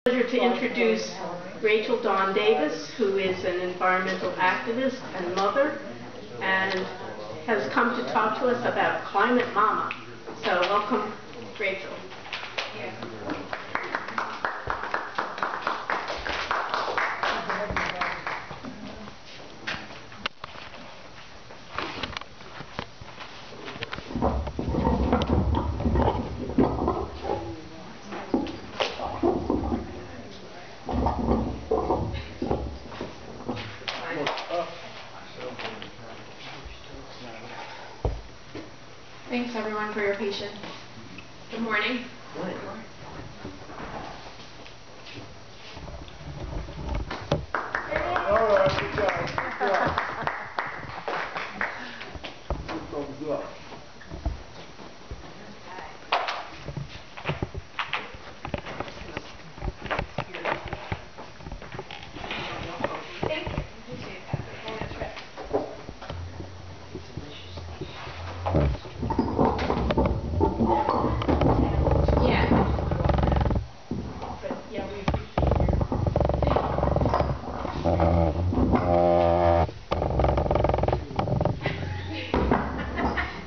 Pleasure to introduce Rachel Dawn Davis, who is an environmental activist and mother, and has come to talk to us about Climate Mama. So welcome, Rachel. Thanks everyone for your patience. Good morning. Good morning. All right, good job. Good job. Thumbs up.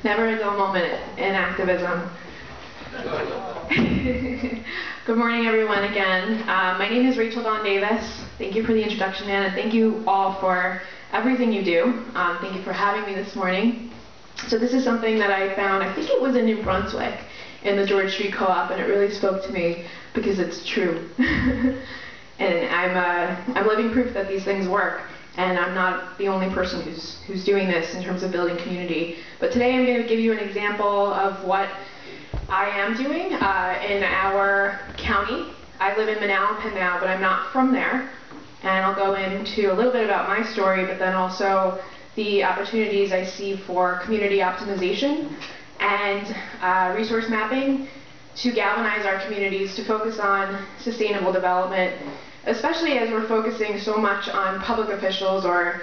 Never a dull moment in activism. Good morning, everyone, again. My name is Rachel Dawn Davis. Thank you for the introduction, Ann, and thank you all for everything you do. Thank you for having me this morning. So this is something that I found, I think it was in New Brunswick, in the George Street Co-op, and it really spoke to me because it's true. And I'm living proof that these things work. And I'm not the only person who's doing this in terms of building community. But today I'm going to give you an example of what I am doing in our county. I live in Manalapan now, but I'm not from there. And I'll go into a little bit about my story, but then also the opportunities I see for community optimization and resource mapping to galvanize our communities to focus on sustainable development, especially as we're focusing so much on public officials or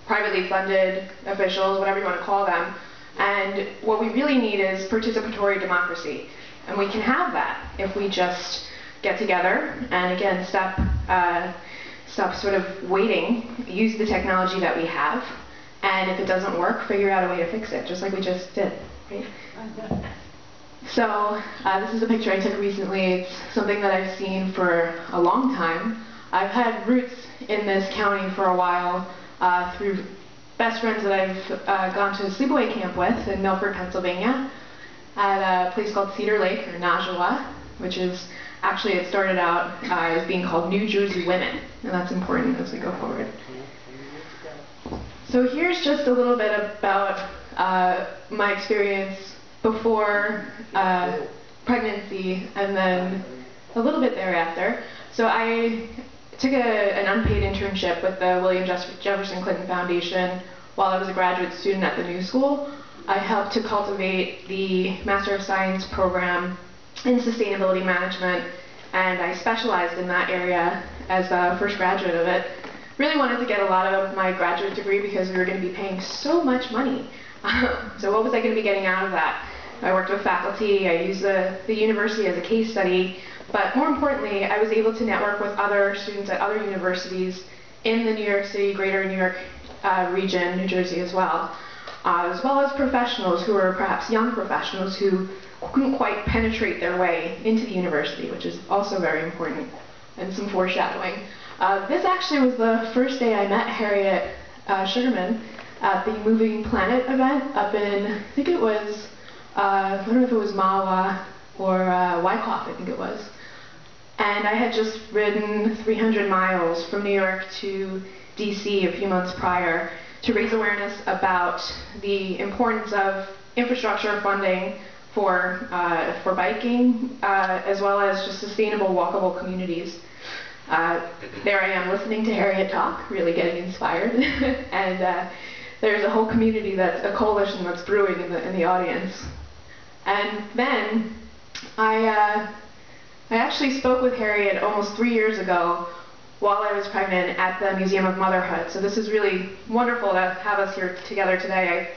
privately funded officials, whatever you want to call them. And what we really need is participatory democracy. And we can have that if we just get together and, again, stop sort of waiting, use the technology that we have, and if it doesn't work, figure out a way to fix it, just like we just did, right? So this is a picture I took recently. It's something that I've seen for a long time. I've had roots in this county for a while through best friends that I've gone to sleepaway camp with in Milford, Pennsylvania, at a place called Cedar Lake, or Najwa, which is actually, it started out as being called New Jersey Women, and that's important as we go forward. So here's just a little bit about my experience before pregnancy and then a little bit thereafter. So I took an unpaid internship with the William Jefferson Clinton Foundation while I was a graduate student at the New School. I helped to cultivate the Master of Science program in sustainability management, and I specialized in that area as a first graduate of it. Really wanted to get a lot of my graduate degree because we were going to be paying so much money. So what was I going to be getting out of that? I worked with faculty, I used the university as a case study, but more importantly, I was able to network with other students at other universities in the New York City, greater New York region, New Jersey as well as professionals who were perhaps young professionals who couldn't quite penetrate their way into the university, which is also very important, and some foreshadowing. This actually was the first day I met Harriet Sugarman at the Moving Planet event up in, I think it was, I don't know if it was Mawa or Wyckoff, I think it was. And I had just ridden 300 miles from New York to DC a few months prior to raise awareness about the importance of infrastructure funding for biking, as well as just sustainable walkable communities. There I am listening to Harriet talk, really getting inspired. And there's a whole community, a coalition that's brewing in the audience. And then I actually spoke with Harriet almost 3 years ago while I was pregnant at the Museum of Motherhood. So this is really wonderful to have us here together today.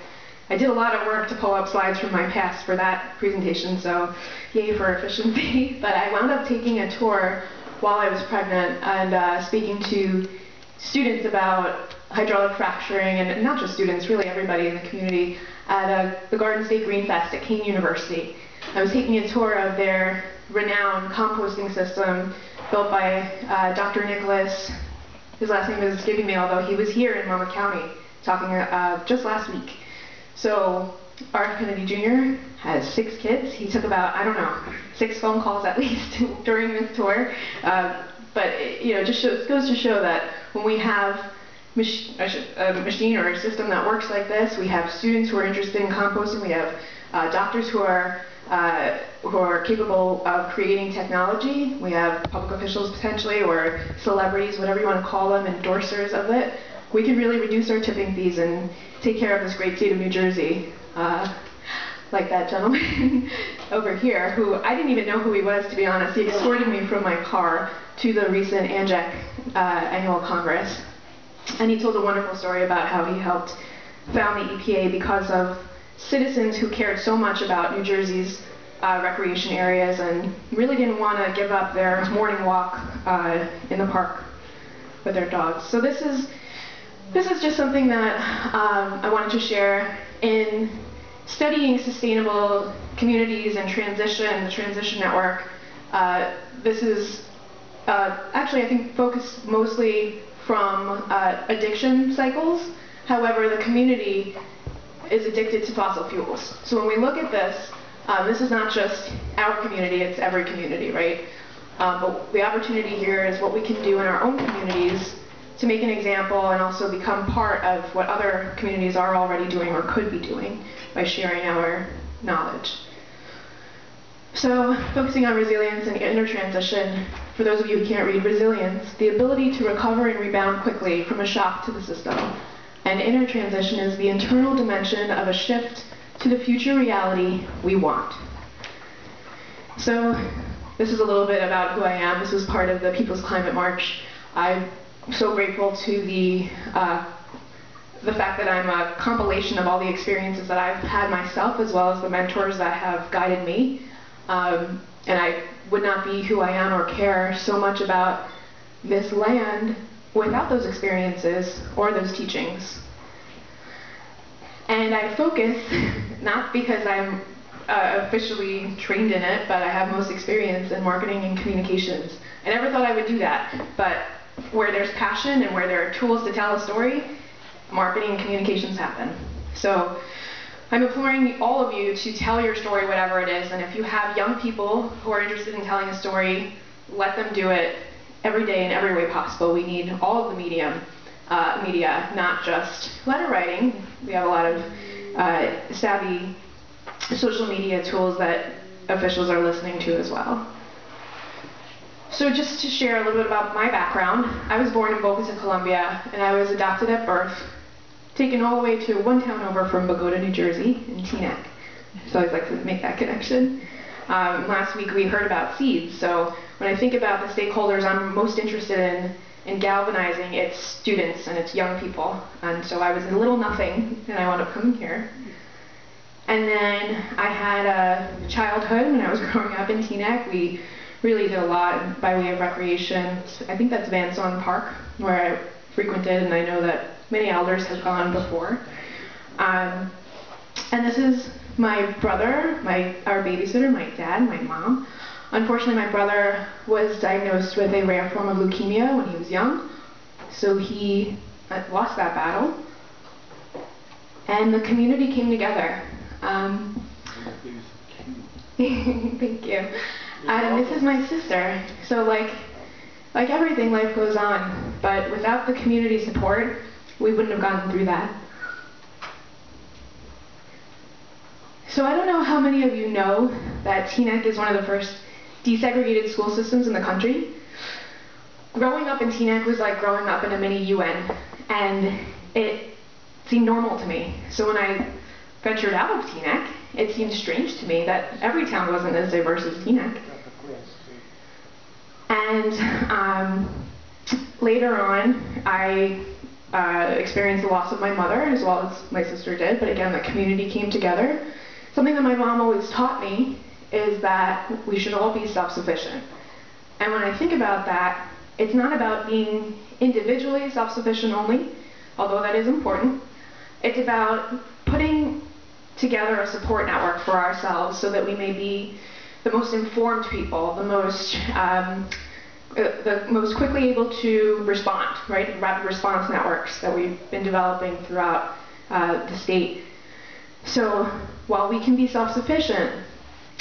I did a lot of work to pull up slides from my past for that presentation, so yay for efficiency. But I wound up taking a tour while I was pregnant and speaking to students about hydraulic fracturing, and not just students, really everybody in the community, at the Garden State Green Fest at Kean University. I was taking a tour of their renowned composting system built by Dr. Nicholas. His last name is escaping me, although he was here in Monmouth County talking just last week. So R.F. Kennedy Jr. has 6 kids. He took about, I don't know, 6 phone calls at least during this tour. But it just goes to show that when we have a machine or a system that works like this, we have students who are interested in composting, we have doctors who are capable of creating technology, we have public officials potentially, or celebrities, whatever you want to call them, endorsers of it. We can really reduce our tipping fees and take care of this great state of New Jersey, like that gentleman over here, who I didn't even know who he was, to be honest. He escorted me from my car to the recent ANJEC annual Congress. And he told a wonderful story about how he helped found the EPA because of citizens who cared so much about New Jersey's recreation areas and really didn't want to give up their morning walk in the park with their dogs. So this is just something that I wanted to share in studying sustainable communities and transition, the Transition Network. This is actually, I think, focused mostly from addiction cycles. However, the community is addicted to fossil fuels. So when we look at this, this is not just our community, it's every community, right? But the opportunity here is what we can do in our own communities to make an example and also become part of what other communities are already doing or could be doing by sharing our knowledge. So, focusing on resilience and inner transition, for those of you who can't read, resilience, the ability to recover and rebound quickly from a shock to the system. And inner transition is the internal dimension of a shift to the future reality we want. So, this is a little bit about who I am. This was part of the People's Climate March. I'm so grateful to the fact that I'm a compilation of all the experiences that I've had myself, as well as the mentors that have guided me. And I would not be who I am or care so much about this land without those experiences or those teachings. And I focus, not because I'm officially trained in it, but I have most experience in marketing and communications. I never thought I would do that, but where there's passion and where there are tools to tell a story, marketing and communications happen. So I'm imploring all of you to tell your story, whatever it is, and if you have young people who are interested in telling a story, let them do it every day in every way possible. We need all of the media, not just letter writing. We have a lot of savvy social media tools that officials are listening to as well. So just to share a little bit about my background, I was born in Bogota, Colombia, and I was adopted at birth, taken all the way to one town over from Bogota, New Jersey, in Teaneck. So I always like to make that connection. Last week we heard about seeds, so when I think about the stakeholders I'm most interested in galvanizing, it's students and it's young people. And so I was in Little Nothing, and I wound up coming here. And then I had a childhood when I was growing up in Teaneck. We really did a lot by way of recreation. I think that's Van Son Park, where I frequented, and I know that many elders have gone before. And this is my brother, our babysitter, my dad, my mom. Unfortunately, my brother was diagnosed with a rare form of leukemia when he was young, so he lost that battle. And the community came together. Thank you. And this is my sister. So like everything, life goes on. But without the community support, we wouldn't have gotten through that. So I don't know how many of you know that Teaneck is one of the first desegregated school systems in the country. Growing up in Teaneck was like growing up in a mini UN, and it seemed normal to me. So when I ventured out of Teaneck, it seemed strange to me that every town wasn't as diverse as Teaneck. And later on, I experienced the loss of my mother as well as my sister did, but again, the community came together. Something that my mom always taught me is that we should all be self-sufficient. And when I think about that, it's not about being individually self-sufficient only, although that is important. It's about putting together a support network for ourselves so that we may be the most informed people, the most quickly able to respond, right? Rapid response networks that we've been developing throughout the state. So while we can be self-sufficient,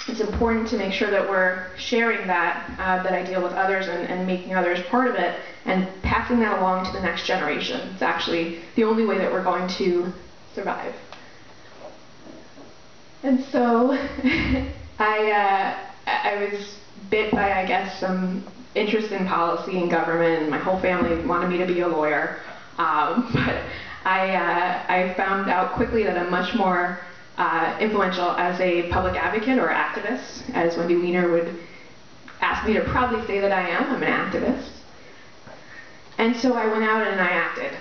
it's important to make sure that we're sharing that ideal with others and making others part of it and passing that along to the next generation. It's actually the only way that we're going to survive. And so I was bit by, I guess, some interest in policy and government. My whole family wanted me to be a lawyer, but I found out quickly that I'm much more influential as a public advocate or activist, as Wendy Weiner would ask me to proudly say that I am. I'm an activist. And so I went out and I acted.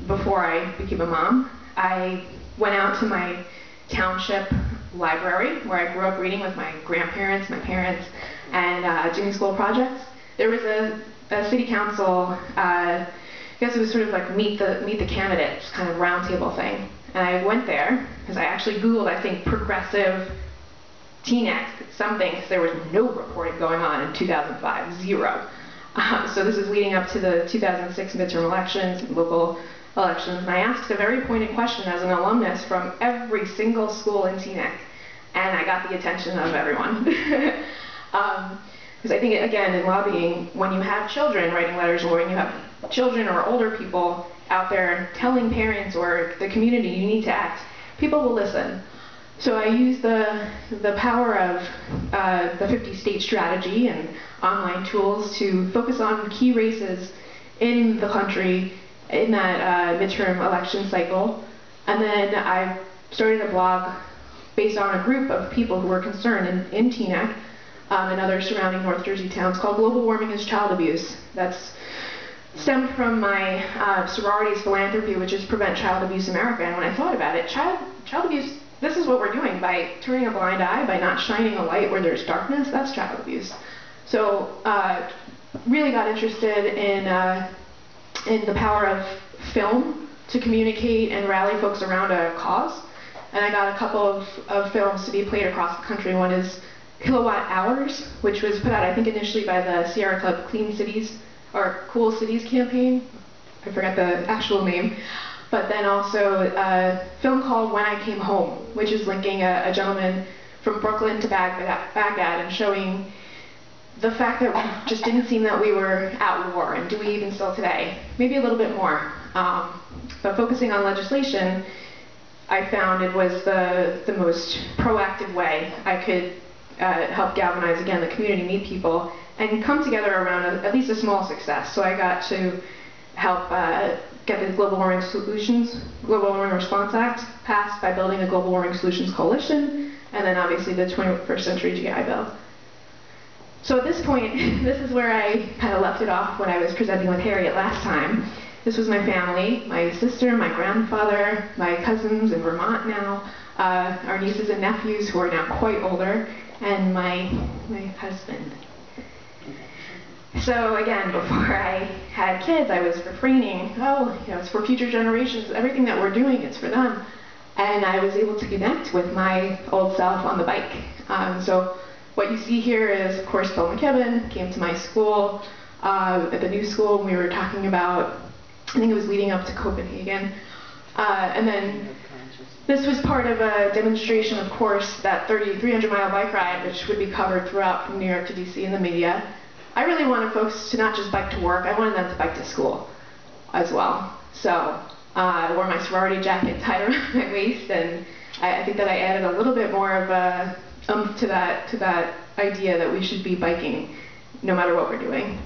Before I became a mom, I went out to my township library where I grew up reading with my grandparents, my parents, and doing school projects. There was a city council, I guess it was sort of like meet the candidates kind of roundtable thing. And I went there because I actually Googled, I think, progressive teen act something, because there was no reporting going on in 2005, zero. So this is leading up to the 2006 midterm elections, local elections, and I asked a very pointed question as an alumnus from every single school in Teaneck, and I got the attention of everyone. Because I think, again, in lobbying, when you have children writing letters, or when you have children or older people out there telling parents or the community you need to act, people will listen. So I used the power of the 50-state strategy and online tools to focus on key races in the country in that midterm election cycle. And then I started a blog based on a group of people who were concerned in Teaneck and other surrounding North Jersey towns called Global Warming is Child Abuse. That's stemmed from my sorority's philanthropy, which is Prevent Child Abuse America. And when I thought about it, child abuse, this is what we're doing by turning a blind eye, by not shining a light where there's darkness. That's child abuse. So really got interested in the power of film to communicate and rally folks around a cause. And I got a couple of films to be played across the country. One is Kilowatt Hours, which was put out, I think, initially by the Sierra Club Clean Cities or Cool Cities campaign. I forgot the actual name. But then also a film called When I Came Home, which is linking a gentleman from Brooklyn to Baghdad and showing the fact that we just didn't seem that we were at war, and do we even still today? Maybe a little bit more. But focusing on legislation, I found it was the most proactive way I could help galvanize, again, the community, meet people, and come together around at least a small success. So I got to help get the Global Warming Response Act passed by building a Global Warming Solutions Coalition, and then obviously the 21st Century GI Bill. So at this point, this is where I kind of left it off when I was presenting with Harriet last time. This was my family, my sister, my grandfather, my cousins in Vermont now, our nieces and nephews who are now quite older, and my husband. So again, before I had kids, I was refraining, it's for future generations, everything that we're doing, it's for them. And I was able to connect with my old self on the bike. So what you see here is, of course, Bill McKibben came to my school, at the new school, and we were talking about, I think it was leading up to Copenhagen. And then this was part of a demonstration, of course, that 300-mile bike ride, which would be covered throughout from New York to DC in the media. I really wanted folks to not just bike to work, I wanted them to bike to school as well. So I wore my sorority jacket tied around my waist, and I think that I added a little bit more of a to that idea that we should be biking no matter what we're doing.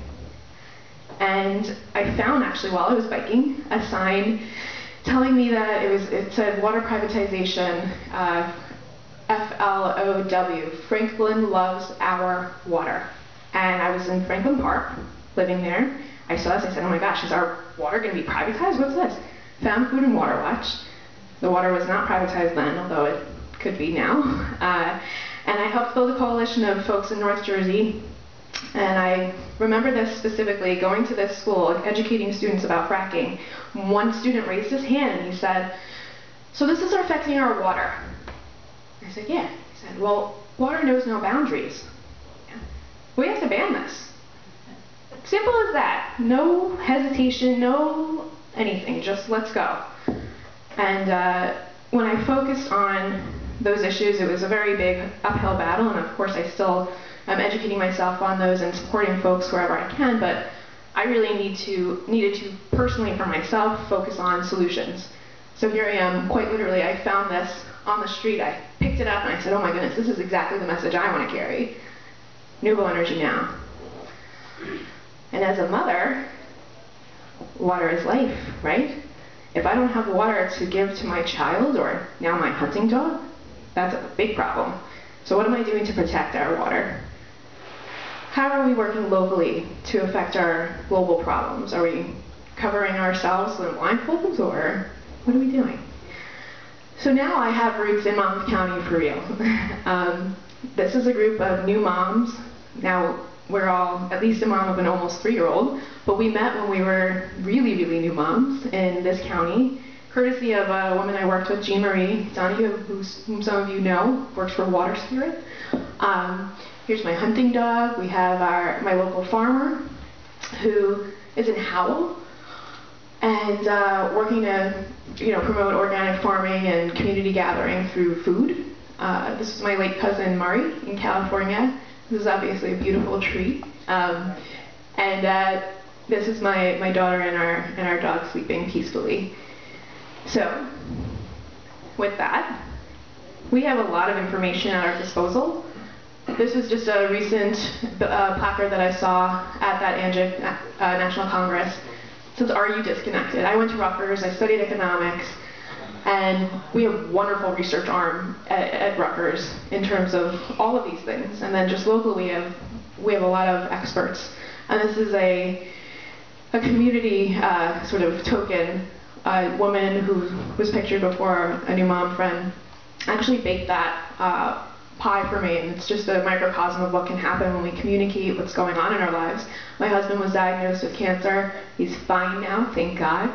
And I found, actually, while I was biking, a sign telling me that it said water privatization, FLOW, Franklin loves our water. And I was in Franklin Park, living there. I saw this, I said, oh my gosh, is our water going to be privatized? What's this? Found Food and Water Watch. The water was not privatized then, although it could be now. And I helped build a coalition of folks in North Jersey. And I remember this specifically, going to this school, educating students about fracking. One student raised his hand and he said, so this is affecting our water. I said, yeah. He said, well, water knows no boundaries. We have to ban this. Simple as that. No hesitation, no anything, just let's go. And when I focused on those issues, it was a very big uphill battle, and of course I still am educating myself on those and supporting folks wherever I can, but I really needed to personally for myself focus on solutions. So here I am, quite literally, I found this on the street, I picked it up and I said, oh my goodness, this is exactly the message I want to carry. Renewable energy now. And as a mother, water is life, right? If I don't have water to give to my child or now my hunting dog, that's a big problem. So what am I doing to protect our water? How are we working locally to affect our global problems? Are we covering ourselves in blindfolds, or what are we doing? So now I have roots in Monmouth County for real. This is a group of new moms. Now we're all at least a mom of an almost 3-year-old, but we met when we were really, really new moms in this county, courtesy of a woman I worked with, Jean Marie Donahue, whom some of you know, works for Water Spirit. Here's my hunting dog. We have my local farmer, who is in Howell, and working to promote organic farming and community gathering through food. This is my late cousin Murray in California. This is obviously a beautiful tree. And this is my daughter and our dog sleeping peacefully. So, with that, we have a lot of information at our disposal. This was just a recent placard that I saw at that ANGIC National Congress. It says, are you disconnected? I went to Rutgers, I studied economics, and we have a wonderful research arm at Rutgers in terms of all of these things. And then just locally, we have a lot of experts. And this is a community sort of token. A woman who was pictured before, a new mom friend, actually baked that pie for me, and it's just a microcosm of what can happen when we communicate what's going on in our lives. My husband was diagnosed with cancer. He's fine now, thank God.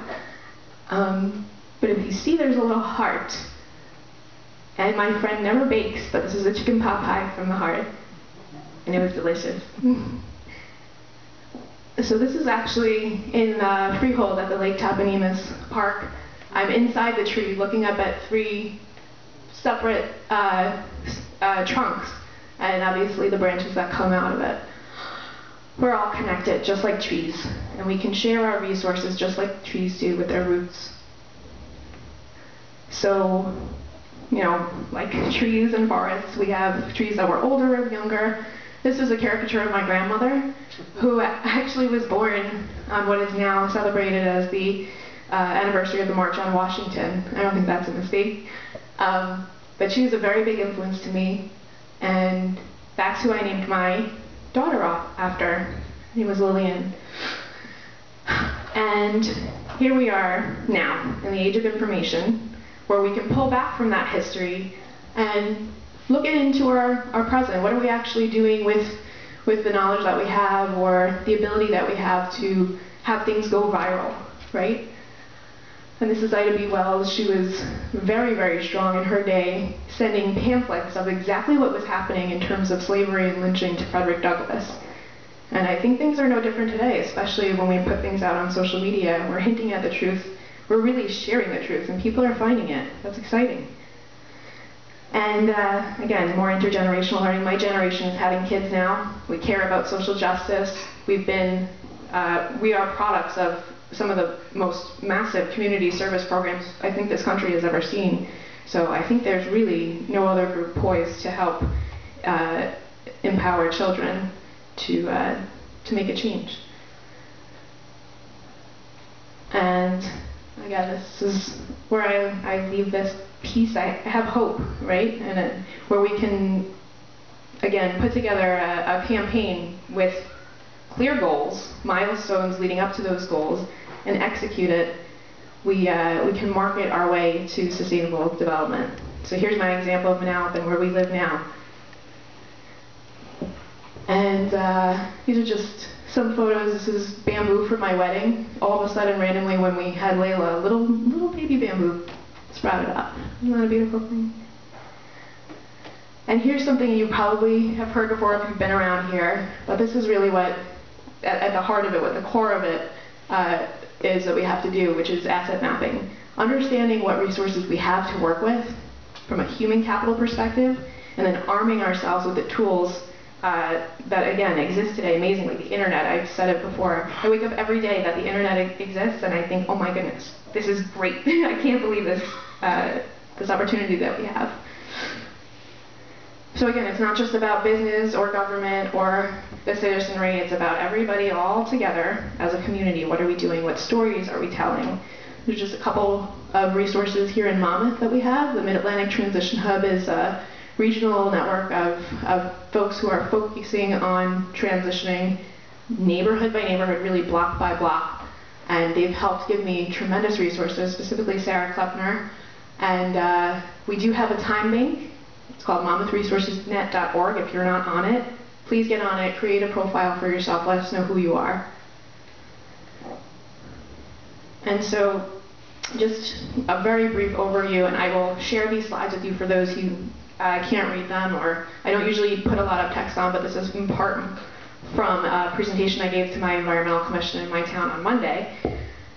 But if you see, there's a little heart. And my friend never bakes, but this is a chicken pot pie from the heart. And it was delicious. So this is actually in Freehold at the Lake Tapanimas Park. I'm inside the tree looking up at 3 separate trunks, and obviously the branches that come out of it. We're all connected, just like trees, and we can share our resources just like trees do with their roots. So, like trees and forests, we have trees that were older and younger. This is a caricature of my grandmother, who actually was born on what is now celebrated as the anniversary of the March on Washington. I don't think that's a mistake. But she was a very big influence to me, and that's who I named my daughter after. Her name was Lillian. And here we are now, in the age of information, where we can pull back from that history and look into our present. What are we actually doing with the knowledge that we have, or the ability that we have to have things go viral, right? And this is Ida B. Wells. She was very, very strong in her day, sending pamphlets of exactly what was happening in terms of slavery and lynching to Frederick Douglass. And I think things are no different today, especially when we put things out on social media. We're hinting at the truth. We're really sharing the truth, and people are finding it. That's exciting. And again, more intergenerational learning. My generation is having kids now. We care about social justice. We are products of some of the most massive community service programs I think this country has ever seen. So I think there's really no other group poised to help empower children to make a change. And again, this is where I leave this piece. I have hope, right? And where we can, again, put together a campaign with clear goals, milestones leading up to those goals, and execute it, we can market our way to sustainable development. So here's my example of Manalapan, where we live now. And these are just some photos. This is bamboo for my wedding. All of a sudden, randomly, when we had Layla, little baby bamboo sprouted up. Isn't that a beautiful thing? And here's something you probably have heard before if you've been around here, but this is really what, at the heart of it, what the core of it is that we have to do, which is asset mapping. Understanding what resources we have to work with from a human capital perspective, and then arming ourselves with the tools that, again, exist today amazingly. The internet, I've said it before. I wake up every day that the internet exists, and I think, oh my goodness, this is great. I can't believe this, this opportunity that we have. So again, it's not just about business or government or the citizenry, it's about everybody all together as a community. What are we doing? What stories are we telling? There's just a couple of resources here in Monmouth that we have. The Mid-Atlantic Transition Hub is a regional network of folks who are focusing on transitioning neighborhood by neighborhood, really block by block. And they've helped give me tremendous resources, specifically Sarah Klepner. And we do have a time bank. It's called monmouthresourcesnet.org. If you're not on it, please get on it, create a profile for yourself, let us know who you are. And so, just a very brief overview, and I will share these slides with you for those who can't read them, or I don't usually put a lot of text on, but this is in part from a presentation I gave to my environmental commission in my town on Monday.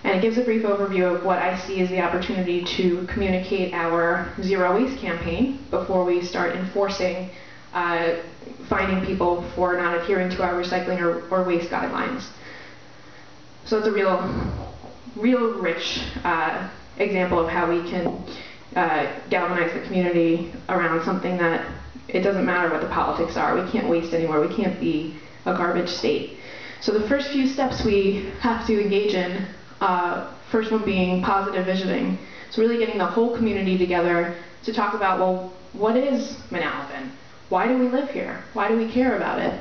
And it gives a brief overview of what I see as the opportunity to communicate our zero waste campaign before we start enforcing finding people for not adhering to our recycling or waste guidelines. So it's a real rich example of how we can galvanize the community around something that it doesn't matter what the politics are. We can't waste anymore. We can't be a garbage state. So the first few steps we have to engage in, first one being positive visioning. So really getting the whole community together to talk about, well, what is Manalapan? Why do we live here? Why do we care about it?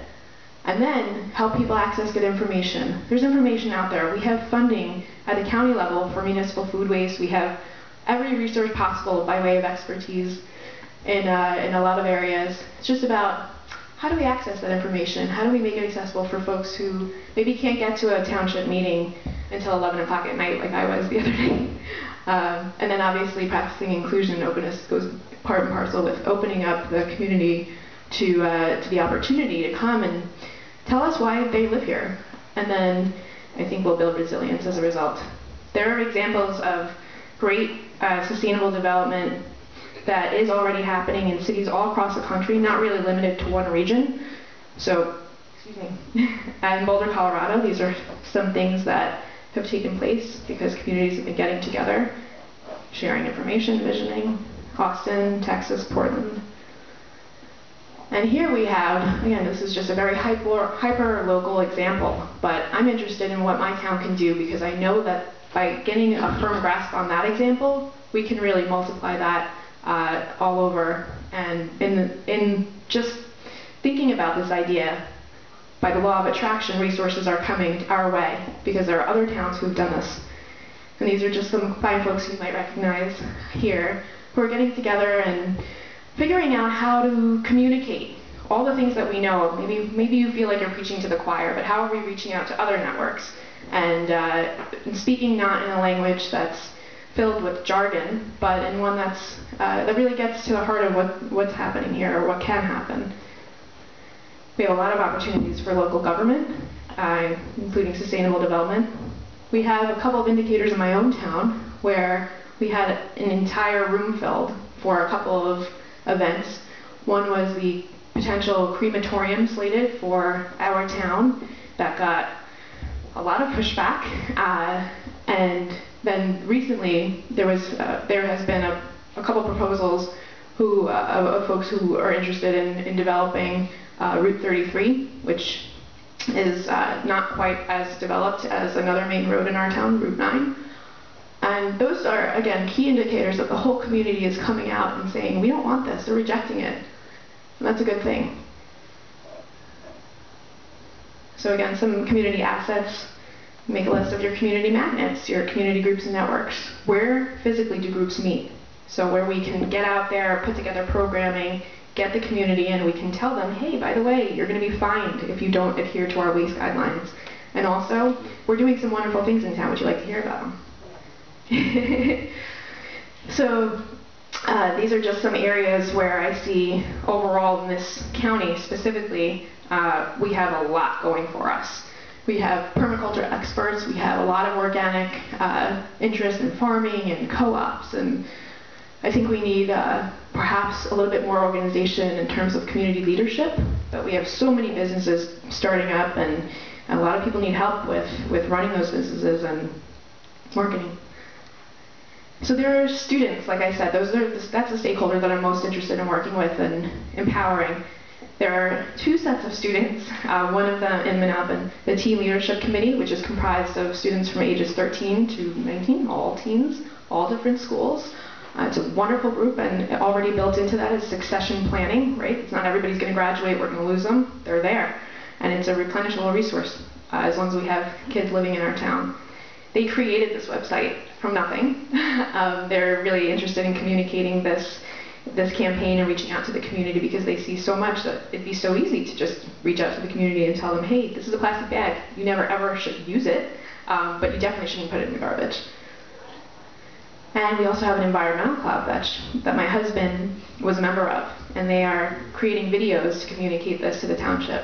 And then help people access good information. There's information out there. We have funding at the county level for municipal food waste. We have every resource possible by way of expertise in a lot of areas. It's just about how do we access that information? How do we make it accessible for folks who maybe can't get to a township meeting until 11 o'clock at night like I was the other day? And then obviously practicing inclusion and openness goes part and parcel with opening up the community to the opportunity to come and tell us why they live here. And then I think we'll build resilience as a result. There are examples of great sustainable development that is already happening in cities all across the country, not really limited to one region. So, excuse me, in Boulder, Colorado, these are some things that have taken place because communities have been getting together, sharing information, visioning. Austin, Texas, Portland. And here we have, again, this is just a very hyper local example, but I'm interested in what my town can do because I know that by getting a firm grasp on that example, we can really multiply that all over. And in just thinking about this idea, by the law of attraction, resources are coming our way because there are other towns who've done this. And these are just some fine folks you might recognize here who are getting together and figuring out how to communicate all the things that we know. Maybe you feel like you're preaching to the choir, but how are we reaching out to other networks? And speaking not in a language that's filled with jargon, but in one that's that really gets to the heart of what's happening here or what can happen. We have a lot of opportunities for local government, including sustainable development. We have a couple of indicators in my own town where we had an entire room filled for a couple of events. One was the potential crematorium slated for our town that got a lot of pushback, and then recently there has been a couple proposals of folks who are interested in developing Route 33, which is not quite as developed as another main road in our town, Route 9. And those are, again, key indicators that the whole community is coming out and saying, we don't want this, they're rejecting it. And that's a good thing. So again, some community assets. Make a list of your community magnets, your community groups and networks. Where physically do groups meet? So where we can get out there, put together programming, get the community in, we can tell them, hey, by the way, you're going to be fined if you don't adhere to our waste guidelines. And also, we're doing some wonderful things in town. Would you like to hear about them? So these are just some areas where I see overall in this county specifically, we have a lot going for us. We have permaculture experts, we have a lot of organic interest in farming and co-ops, and I think we need perhaps a little bit more organization in terms of community leadership, but we have so many businesses starting up, and a lot of people need help with running those businesses and marketing. So there are students, like I said, that's the stakeholder that I'm most interested in working with and empowering. There are two sets of students, one of them in Manalapan, the Teen Leadership Committee, which is comprised of students from ages 13 to 19, all teens, all different schools. It's a wonderful group, and already built into that is succession planning, right? It's not everybody's going to graduate, we're going to lose them, they're there. And it's a replenishable resource, as long as we have kids living in our town. They created this website from nothing. They're really interested in communicating this campaign and reaching out to the community because they see so much that it'd be so easy to just reach out to the community and tell them, hey, this is a plastic bag. You never ever should use it, but you definitely shouldn't put it in the garbage. And we also have an environmental club that my husband was a member of, and they are creating videos to communicate this to the township.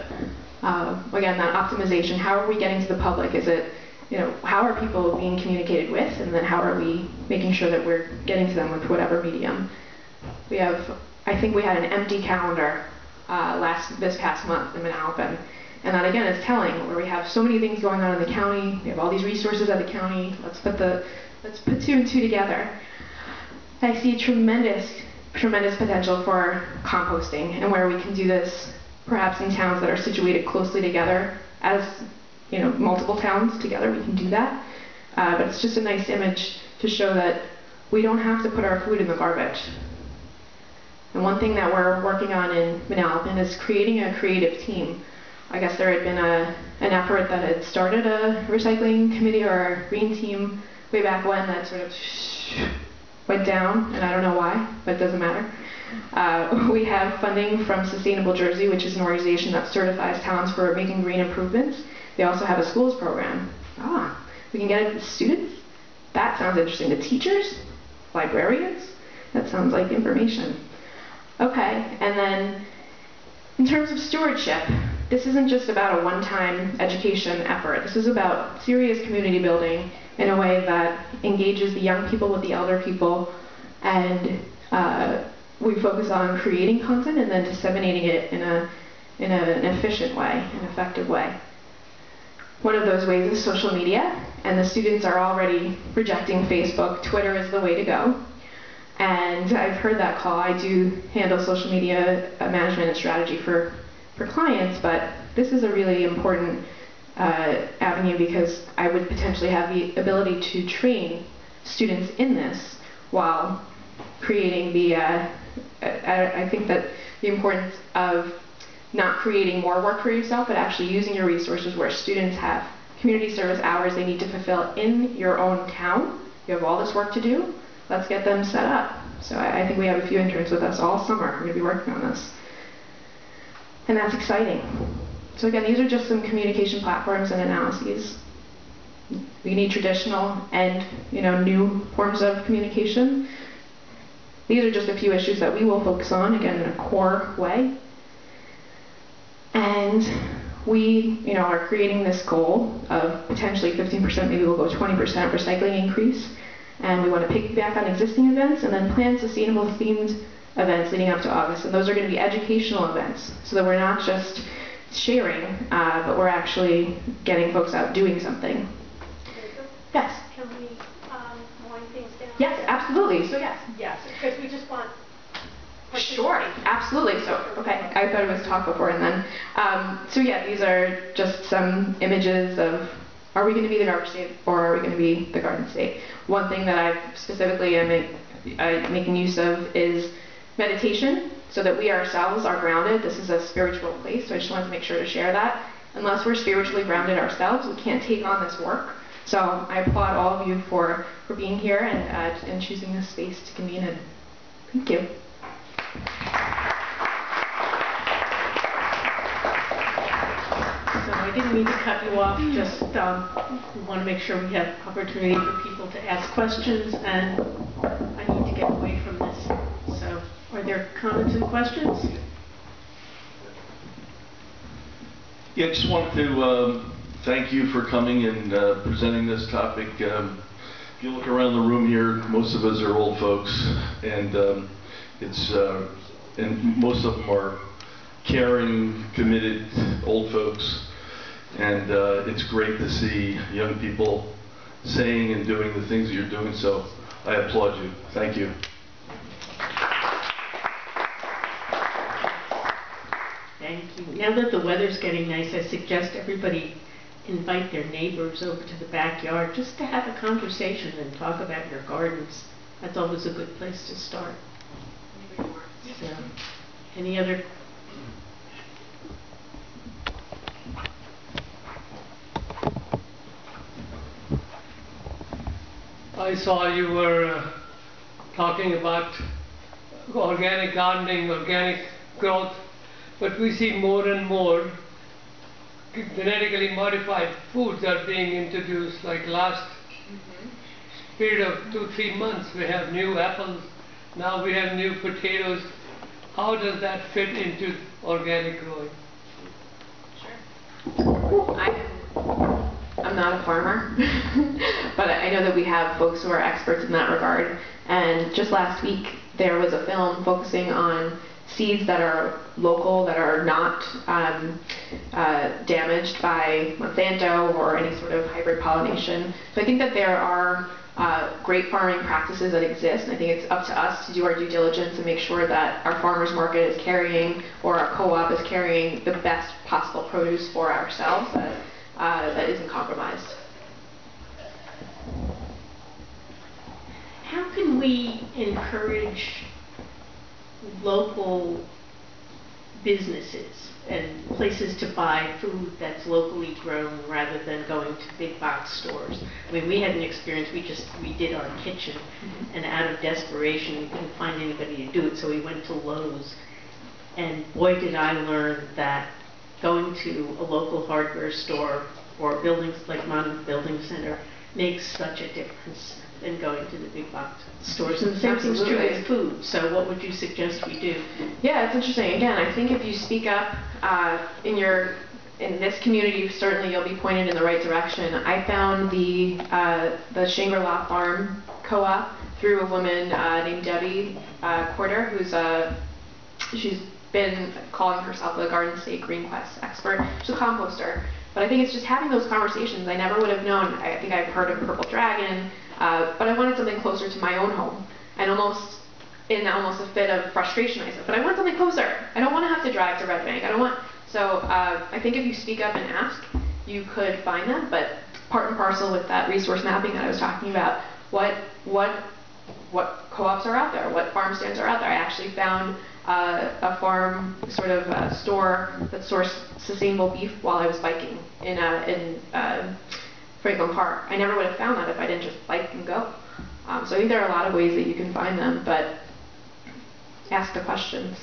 Again, that optimization, how are we getting to the public? Is it, how are people being communicated with, and then how are we making sure that we're getting to them with whatever medium? I think we had an empty calendar this past month in Manalapan, and that again is telling, where we have so many things going on in the county, we have all these resources at the county, let's put two and two together. I see tremendous potential for composting, and where we can do this perhaps in towns that are situated closely together, as multiple towns together, we can do that. But it's just a nice image to show that we don't have to put our food in the garbage. And one thing that we're working on in Manalapan is creating a creative team. I guess there had been an effort that had started a recycling committee or a green team way back when that sort of went down, and I don't know why, but it doesn't matter. We have funding from Sustainable Jersey, which is an organization that certifies towns for making green improvements. They also have a schools program. We can get it to students? That sounds interesting. To teachers? Librarians? That sounds like information. Okay, and then in terms of stewardship, this isn't just about a one-time education effort. This is about serious community building in a way that engages the young people with the elder people, and we focus on creating content and then disseminating it in an efficient way, an effective way. One of those ways is social media, and the students are already rejecting Facebook. Twitter is the way to go. And I've heard that call. I do handle social media management and strategy for clients, but this is a really important avenue because I would potentially have the ability to train students in this while creating I think that the importance of not creating more work for yourself, but actually using your resources where students have community service hours they need to fulfill in your own town. You have all this work to do. Let's get them set up. So I think we have a few interns with us all summer. We're going to be working on this. And that's exciting. So again, these are just some communication platforms and analyses. We need traditional and new forms of communication. These are just a few issues that we will focus on, again, in a core way. And we are creating this goal of potentially 15%, maybe we'll go 20% recycling increase. And we want to piggyback on existing events and then plan sustainable themed events leading up to August. And those are going to be educational events, so that we're not just sharing, but we're actually getting folks out doing something. Yes? Can we wind things down? Yes, absolutely. So yes. Yes, because we just want... Sure, absolutely. So, okay, I thought it was talk before and then. So yeah, these are just some images of, are we going to be the garbage state or are we going to be the garden state? One thing that I specifically am making use of is meditation, so that we ourselves are grounded. This is a spiritual place, so I just wanted to make sure to share that. unless we're spiritually grounded ourselves, we can't take on this work. So I applaud all of you for being here and choosing this space to convene in. Thank you. So I didn't mean to cut you off, just we want to make sure we have opportunity for people to ask questions, and I need to get away from this. So are there comments and questions? Yeah, I just wanted to thank you for coming and presenting this topic. If you look around the room here, most of us are old folks, and and most of them are caring, committed old folks, and it's great to see young people saying and doing the things that you're doing, so I applaud you. Thank you. Thank you. Now that the weather's getting nice, I suggest everybody invite their neighbors over to the backyard just to have a conversation and talk about your gardens. That's always a good place to start. So, any other? I saw you were talking about organic gardening, organic growth, but we see more and more genetically modified foods are being introduced. Like last period of 2-3 months, we have new apples, now we have new potatoes. How does that fit into organic growing? Sure. I'm not a farmer, but I know that we have folks who are experts in that regard. And just last week, there was a film focusing on seeds that are local, that are not damaged by Monsanto or any sort of hybrid pollination. So I think that there are great farming practices that exist, and I think it's up to us to do our due diligence and make sure that our farmers market is carrying, or our co-op is carrying, the best possible produce for ourselves that isn't compromised. How can we encourage local businesses and places to buy food that's locally grown rather than going to big box stores? I mean, we had an experience, we did our kitchen, and out of desperation we couldn't find anybody to do it, so we went to Lowe's, and boy did I learn that going to a local hardware store or buildings like Monmouth Building Center makes such a difference than going to the big box stores. And the same thing's true with food. So what would you suggest we do? Yeah, it's interesting. Again, I think if you speak up in this community, certainly you'll be pointed in the right direction. I found the Shangri-La Farm Co-op through a woman named Debbie Porter, she's been calling herself a Garden State Green Quest expert. She's a composter. But I think it's just having those conversations. I never would have known. I think I've heard of Purple Dragon, but I wanted something closer to my own home. And in almost a fit of frustration, I said, but I want something closer. I don't want to have to drive to Red Bank. So I think if you speak up and ask, you could find them. But part and parcel with that resource mapping that I was talking about, what co-ops are out there, what farm stands are out there. I actually found a farm sort of store that sourced sustainable beef while I was biking in Franklin Park. I never would have found that if I didn't just bike and go. So I think there are a lot of ways that you can find them, but ask the questions.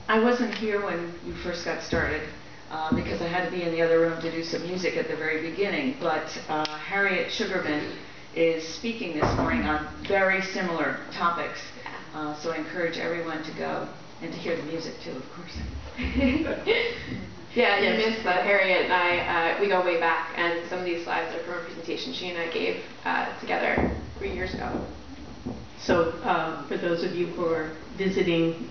I wasn't here when you first got started because I had to be in the other room to do some music at the very beginning, but Harriet Sugarman is speaking this morning on very similar topics, so I encourage everyone to go and to hear the music too, of course. Yeah, you missed Harriet and I, we go way back, and some of these slides are from a presentation she and I gave together 3 years ago. So for those of you who are visiting,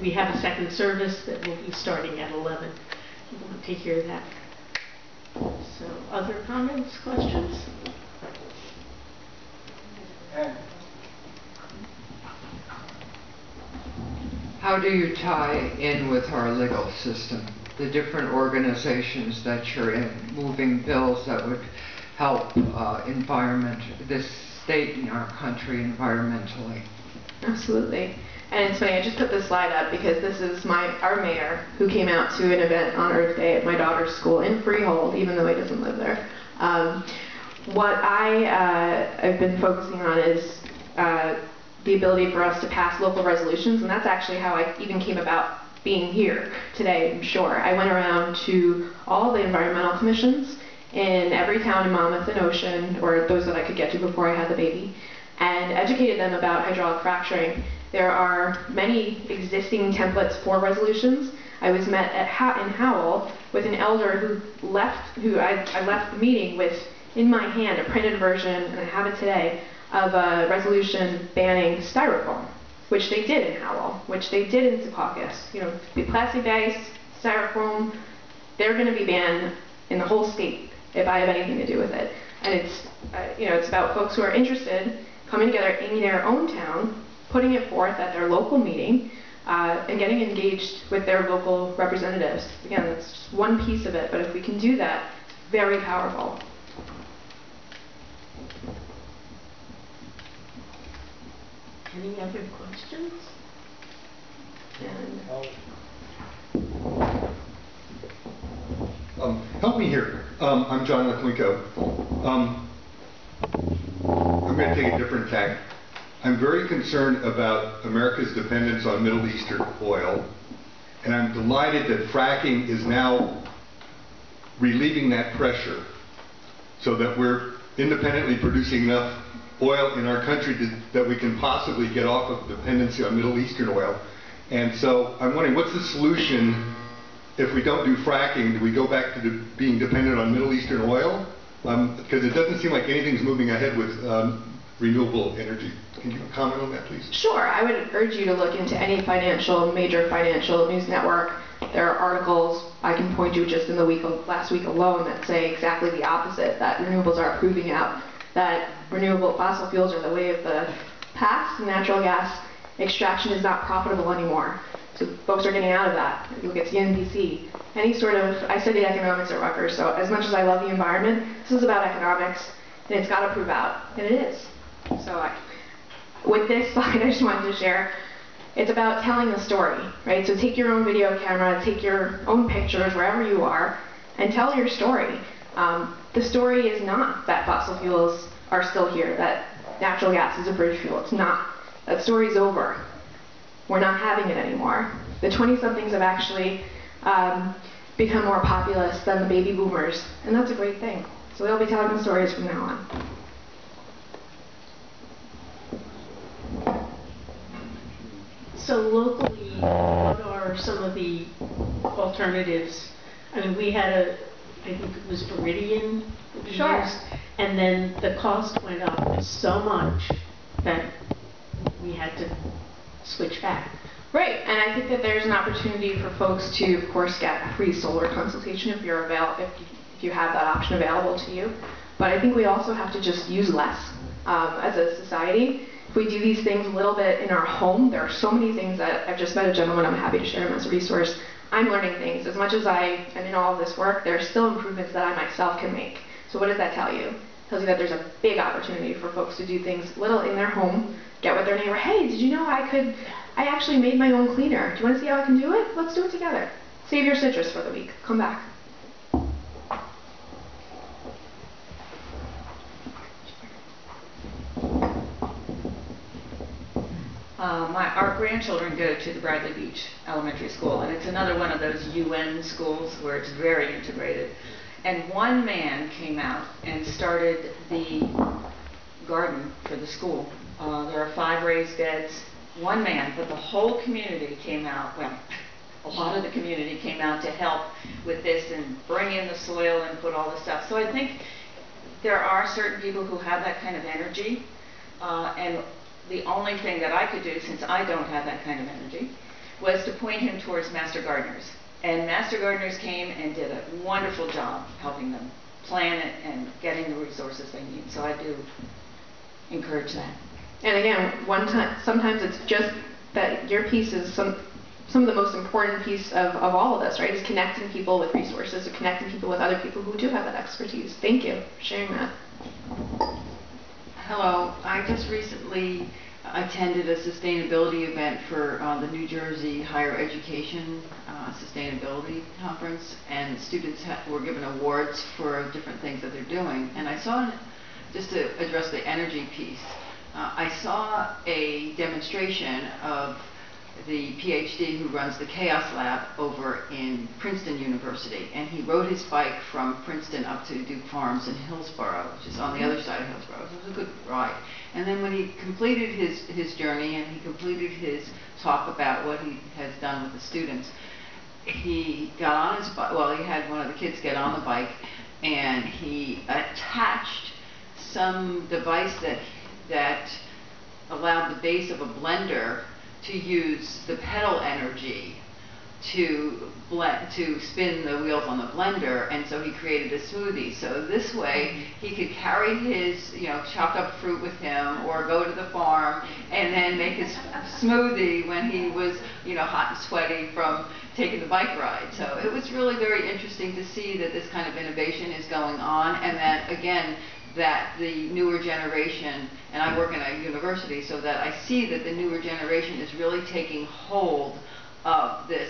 we have a second service that will be starting at 11. You want to hear that. So other comments, questions? How do you tie in with our legal system, the different organizations that you're in, moving bills that would help this state and our country environmentally? Absolutely. And it's funny, I just put this slide up because this is our mayor who came out to an event on Earth Day at my daughter's school in Freehold, even though he doesn't live there. What I've been focusing on is the ability for us to pass local resolutions, and that's actually how I even came about being here today in Shore. I went around to all the environmental commissions in every town in Monmouth and Ocean, or those that I could get to before I had the baby, and educated them about hydraulic fracturing. There are many existing templates for resolutions. I was met in Howell with an elder I left the meeting with in my hand a printed version, and I have it today, of a resolution banning styrofoam, which they did in Howell, which they did in Secaucus. You know, the plastic bags, styrofoam, they're going to be banned in the whole state if I have anything to do with it. And it's, it's about folks who are interested coming together in their own town, putting it forth at their local meeting, and getting engaged with their local representatives. Again, that's just one piece of it, but if we can do that, it's very powerful. Any other questions? Help me here. I'm John Leclinko. I'm going to take a different tack. I'm very concerned about America's dependence on Middle Eastern oil, and I'm delighted that fracking is now relieving that pressure so that we're independently producing enough oil in our country that we can possibly get off of dependency on Middle Eastern oil. And so I'm wondering, what's the solution if we don't do fracking? Do we go back to being dependent on Middle Eastern oil? Because it doesn't seem like anything's moving ahead with renewable energy. Can you comment on that, please? Sure. I would urge you to look into any major financial news network. There are articles I can point to just in the last week alone that say exactly the opposite, that renewables are proving out, that renewable fossil fuels are the way of the past, natural gas extraction is not profitable anymore. So folks are getting out of that. Look at CNBC. Any sort of, I studied economics at Rutgers, so as much as I love the environment, this is about economics, and it's got to prove out, and it is. So with this slide, I just wanted to share, it's about telling the story, right? So take your own video camera, take your own pictures wherever you are, and tell your story. The story is not that fossil fuels are still here, that natural gas is a bridge fuel. It's not. That story's over. We're not having it anymore. The 20-somethings have actually become more populous than the baby boomers, and that's a great thing. So they'll be telling the stories from now on. So locally, what are some of the alternatives? I mean, we had I think it was Iridium that we Sure. used, and then the cost went up so much that we had to switch back. Right, and I think that there's an opportunity for folks to, of course, get a free solar consultation if you have that option available to you. But I think we also have to just use less as a society. If we do these things a little bit in our home, there are so many things that I've just met a gentleman, I'm happy to share him as a resource. I'm learning things. As much as I am in all of this work, there are still improvements that I myself can make. So what does that tell you? It tells you that there's a big opportunity for folks to do things little in their home, get with their neighbor. Hey, did you know I actually made my own cleaner. Do you want to see how I can do it? Let's do it together. Save your citrus for the week. Come back. Our grandchildren go to the Bradley Beach Elementary School, and it's another one of those UN schools where it's very integrated. And one man came out and started the garden for the school. There are 5 raised beds. One man, but the whole community came out. Well, a lot of the community came out to help with this and bring in the soil and put all the stuff. So I think there are certain people who have that kind of energy, and the only thing that I could do, since I don't have that kind of energy, was to point him towards Master Gardeners. And Master Gardeners came and did a wonderful job helping them plan it and getting the resources they need. So I do encourage that. And again, sometimes it's just that your piece is some of the most important piece of all of this, right? Is connecting people with resources, or connecting people with other people who do have that expertise. Thank you for sharing that. Hello, I just recently attended a sustainability event for the New Jersey Higher Education Sustainability Conference, and students were given awards for different things that they're doing. And I saw, just to address the energy piece, I saw a demonstration of the PhD who runs the Chaos Lab over in Princeton University, and he rode his bike from Princeton up to Duke Farms in Hillsborough, which is on the other side of Hillsborough. So it was a good ride. And then when he completed his journey and he completed his talk about what he has done with the students, he got on his bike. Well, he had one of the kids get on the bike, and he attached some device that allowed the base of a blender to use the pedal energy to spin the wheels on the blender, and so he created a smoothie. So this way he could carry his, chopped up fruit with him, or go to the farm and then make his smoothie when he was, hot and sweaty from taking the bike ride. So it was really very interesting to see that this kind of innovation is going on, and that again, that the newer generation, and I work in a university, so that I see that the newer generation is really taking hold of this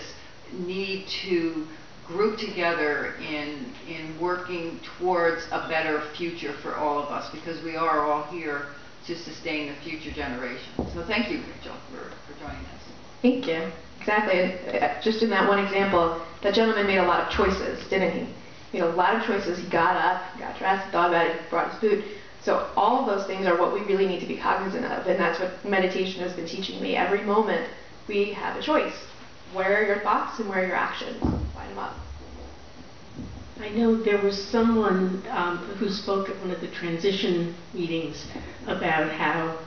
need to group together in working towards a better future for all of us, because we are all here to sustain the future generation. So thank you, Rachel, for joining us. Thank you. Exactly. Just in that one example, that gentleman made a lot of choices, didn't he? He made a lot of choices. He got up, got dressed, thought about it, brought his food. So all of those things are what we really need to be cognizant of, and that's what meditation has been teaching me. Every moment we have a choice. Where are your thoughts and where are your actions? Line them up. I know there was someone who spoke at one of the transition meetings about how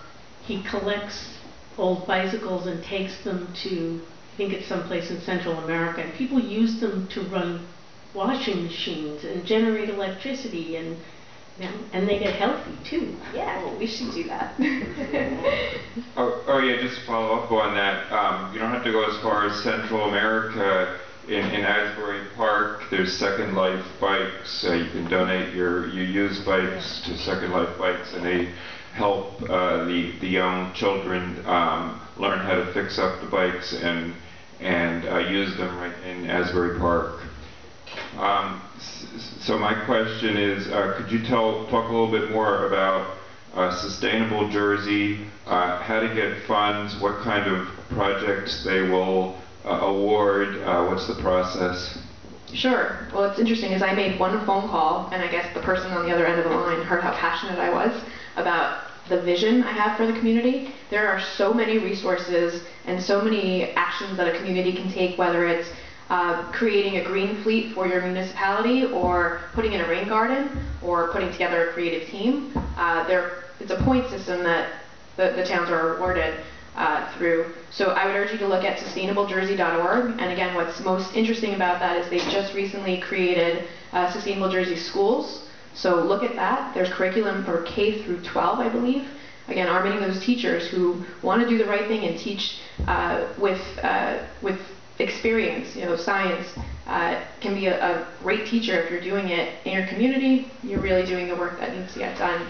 he collects old bicycles and takes them to, I think it's someplace in Central America, and people use them to run washing machines and generate electricity, and they get healthy too. Yeah, we should do that. Oh yeah, just to follow up on that, you don't have to go as far as Central America. In Asbury Park, there's Second Life bikes. You can donate your used bikes to Second Life bikes, and they help the young children learn how to fix up the bikes and use them right in Asbury Park. So my question is, could you talk a little bit more about Sustainable Jersey, how to get funds, what kind of projects they will award, what's the process? Sure. Well, it's interesting is I made one phone call, and I guess the person on the other end of the line heard how passionate I was about the vision I have for the community. There are so many resources and so many actions that a community can take, whether it's creating a green fleet for your municipality, or putting in a rain garden, or putting together a creative team. It's a point system that the towns are awarded through. So I would urge you to look at sustainablejersey.org. And again, what's most interesting about that is they've just recently created Sustainable Jersey Schools. So look at that. There's curriculum for K through 12, I believe. Again, arming those teachers who want to do the right thing and teach with experience. Science can be a great teacher if you're doing it in your community. You're really doing the work that needs to get done.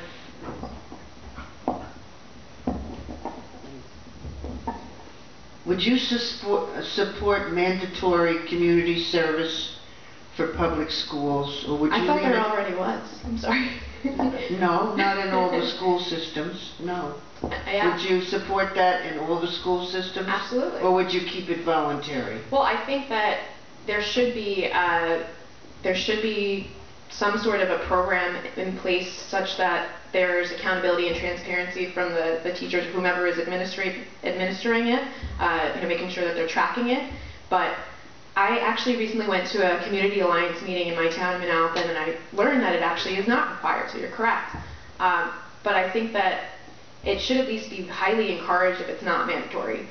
Would you support mandatory community service for public schools, or would you? I thought there already was. I'm sorry. No, not in all the school systems. No. Yeah. Would you support that in all the school systems? Absolutely. Or would you keep it voluntary? Well, I think that there should be some sort of a program in place such that there's accountability and transparency from the teachers, whomever is administering it, making sure that they're tracking it. But I actually recently went to a community alliance meeting in my town in Manalapan, and I learned that it actually is not required, so you're correct. But I think that it should at least be highly encouraged if it's not mandatory,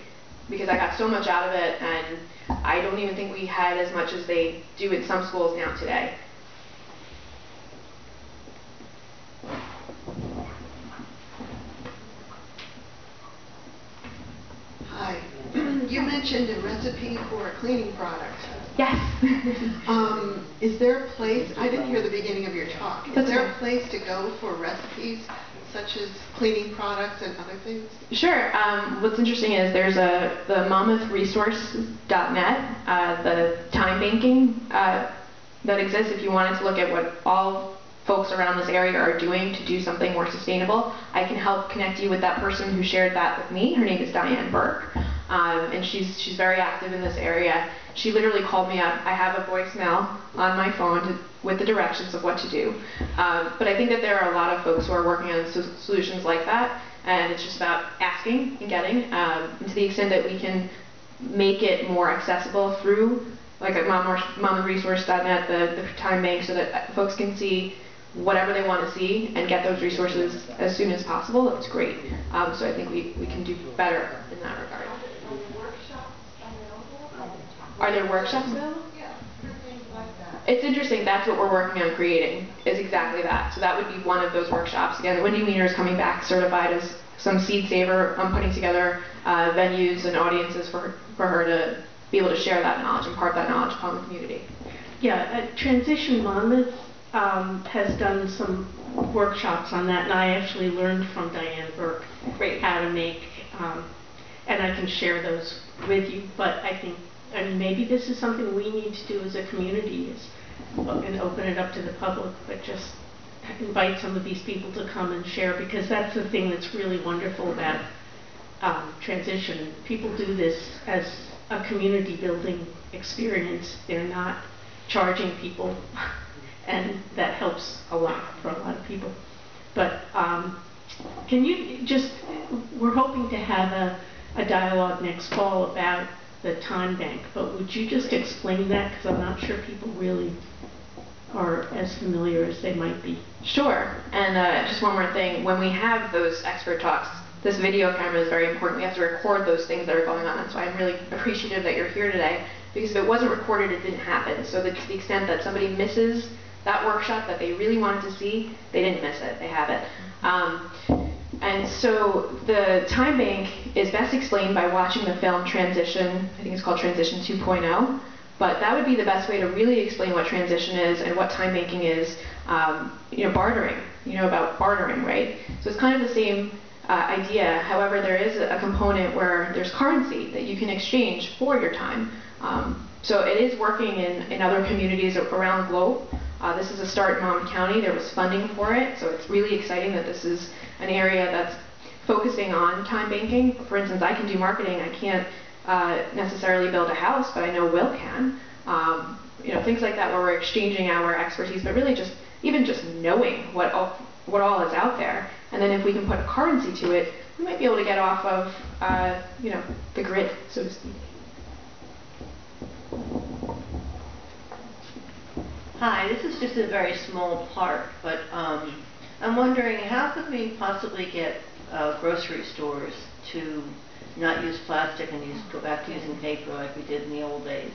because I got so much out of it, and I don't even think we had as much as they do in some schools now today. Hi. You mentioned a recipe for a cleaning product. Yes. Is there a place, I didn't hear the beginning of your talk, is That's there okay. a place to go for recipes such as cleaning products and other things? Sure. What's interesting is there's the mammothresource.net, the time banking that exists if you wanted to look at what all folks around this area are doing to do something more sustainable. I can help connect you with that person who shared that with me. Her name is Diane Burke, and she's very active in this area. She literally called me up. I have a voicemail on my phone with the directions of what to do. But I think that there are a lot of folks who are working on solutions like that, and it's just about asking and getting. And to the extent that we can make it more accessible through like at mammothresource.net, the time bank, so that folks can see whatever they want to see and get those resources as soon as possible. That's great. So I think we can do better in that regard. Are there workshops available? Yeah, for things like that. It's interesting. That's what we're working on creating, is exactly that. So that would be one of those workshops. Again, Wendy Wiener is coming back certified as some seed saver. I'm putting together venues and audiences for her to be able to share that knowledge, impart that knowledge upon the community. Yeah, Transition Monmouth has done some workshops on that, and I actually learned from Diane Burke how to make, and I can share those with you. But I think, I mean, maybe this is something we need to do as a community, and open it up to the public, but just invite some of these people to come and share, because that's the thing that's really wonderful about transition. People do this as a community building experience. They're not charging people, and that helps a lot for a lot of people. But can you just, we're hoping to have a dialogue next fall about the time bank, but would you just explain that, because I'm not sure people really are as familiar as they might be. Sure. And just one more thing, when we have those expert talks, this video camera is very important. We have to record those things that are going on. That's why I'm really appreciative that you're here today, because if it wasn't recorded, it didn't happen. So that to the extent that somebody misses that workshop that they really wanted to see, they didn't miss it. They have it. And so the time bank is best explained by watching the film Transition. I think it's called Transition 2.0. But that would be the best way to really explain what transition is and what time banking is. Bartering. You know about bartering, right? So it's kind of the same idea. However, there is a component where there's currency that you can exchange for your time. So it is working in other communities around the globe. This is a start in Monmouth County. There was funding for it, so it's really exciting that this is an area that's focusing on time banking. For instance, I can do marketing. I can't necessarily build a house, but I know Will can. Things like that where we're exchanging our expertise, but really just knowing what all is out there. And then if we can put a currency to it, we might be able to get off of the grid, so to speak. Hi, this is just a very small part, but I'm wondering, how could we possibly get grocery stores to not use plastic and go back to using paper like we did in the old days?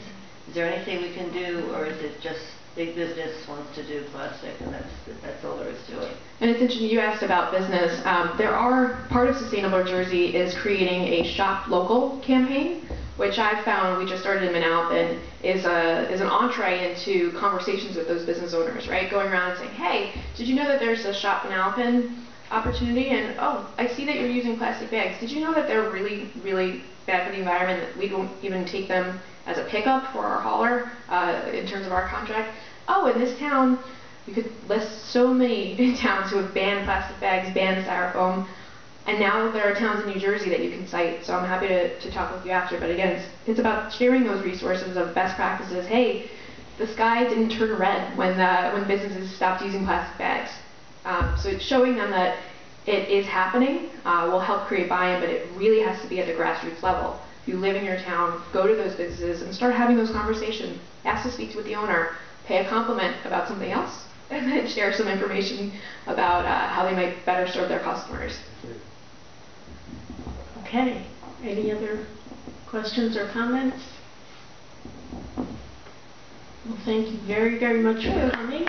Is there anything we can do, or is it just big business wants to do plastic and that's all there is to it? And it's interesting you asked about business. Part of Sustainable Jersey is creating a Shop Local campaign, which I've found, we just started in Manalapan, is an entree into conversations with those business owners, right? Going around and saying, hey, did you know that there's a Shop Manalapan opportunity? And oh, I see that you're using plastic bags. Did you know that they're really, really bad for the environment, that we don't even take them as a pickup for our hauler in terms of our contract? Oh, in this town, you could list so many towns who have banned plastic bags, banned styrofoam. And now there are towns in New Jersey that you can cite, so I'm happy to talk with you after. But again, it's about sharing those resources of best practices. Hey, the sky didn't turn red when businesses stopped using plastic bags. So it's showing them that it is happening, will help create buy-in, but it really has to be at the grassroots level. If you live in your town, go to those businesses and start having those conversations. Ask to speak with the owner, pay a compliment about something else, and then share some information about how they might better serve their customers. Okay. Any other questions or comments? Well, thank you very, very much for coming.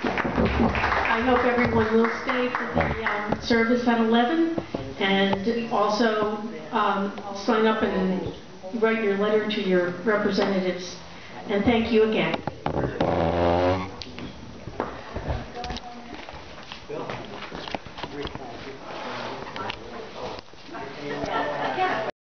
I hope everyone will stay for the service at 11, and also sign up and write your letter to your representatives. And thank you again.